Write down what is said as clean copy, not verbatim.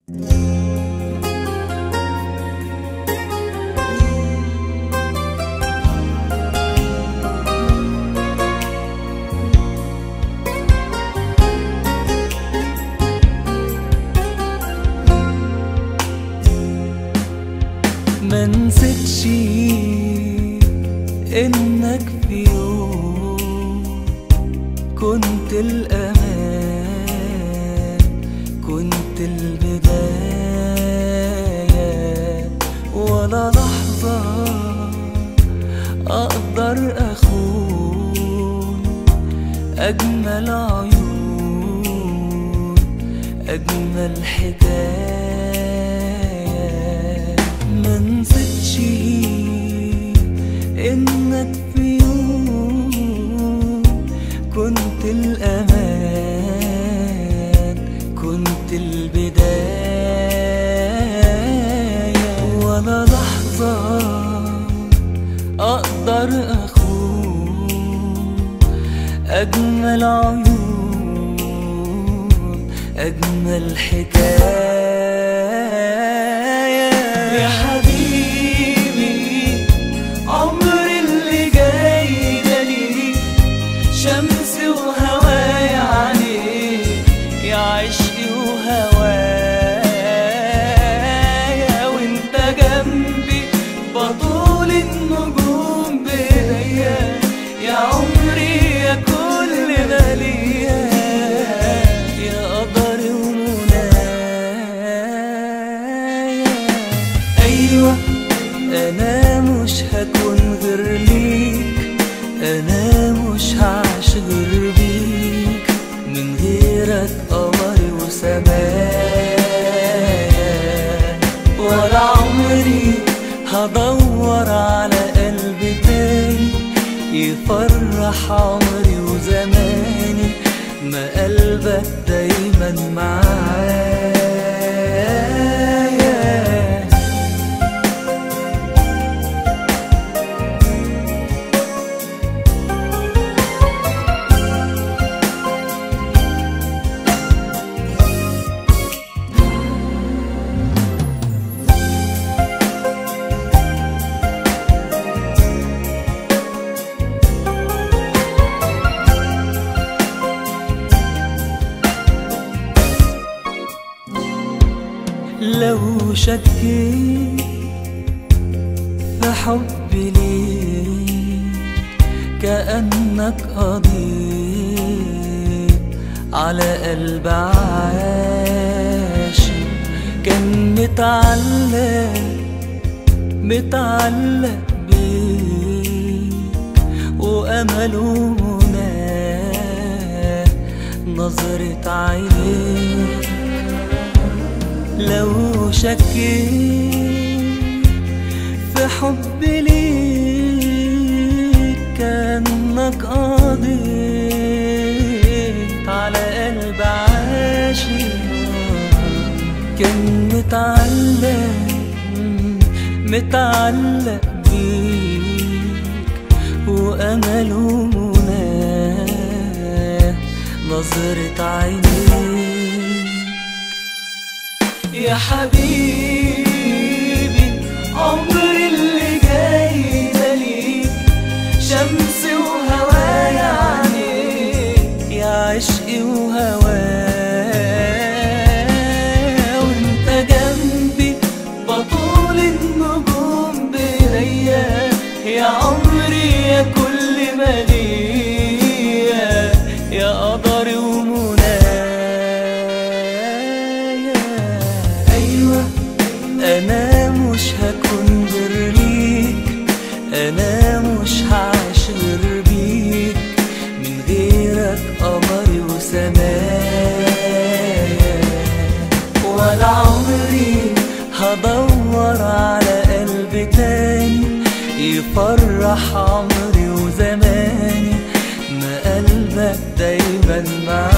منسيتش انك في يوم كنت الامان، كنت البداية، ولا لحظة اقدر اخون اجمل عيون، اجمل حكاية. منسيتش انك في يوم كنت الامان، كنت البداية، ولا لحظة اقدر اخون اجمل عيون، اجمل حكاية. يا حبيبي عمري اللي جاي ده ليك، شمسي وهوايا عليك، يا عشقي وهوايا، وانت جنبي بطول النجوم بيديا، يا عمري يا كل ما ليا، يا قدري ومنايا. ايوه انا مش هكون غير ليك، انا مش هعيش غير بيك، من غيرك قمري وسمايا، ولا عمري هدور على قلب تاني يفرح عمري وزماني، ما قلبك دايما معايا. لو شكيت في حبي ليك كأنك قضيت على قلب عاشق كان متعلق بيك، وأمله مناه نظرة عينيك. لو شكيت في حبي ليك كأنك قضيت على قلب عاشق كان متعلق بيك، وأمله مناه نظرة عينيك. يا حبيبي عمري اللي جاي ده ليك، شمسي وهوايا عليك، يا عشقي وهوايا، وانت جنبي بطول النجوم بيديا، يا عمري يا كل ما ليا، يا قدري ومنايا. ايوه انا مش هكون غير ليك، انا مش هعيش غير بيك، من غيرك قمري وسمايا، ولا عمري هدور على قلب تاني يفرح عمري وزماني، ما قلبك دايما معايا.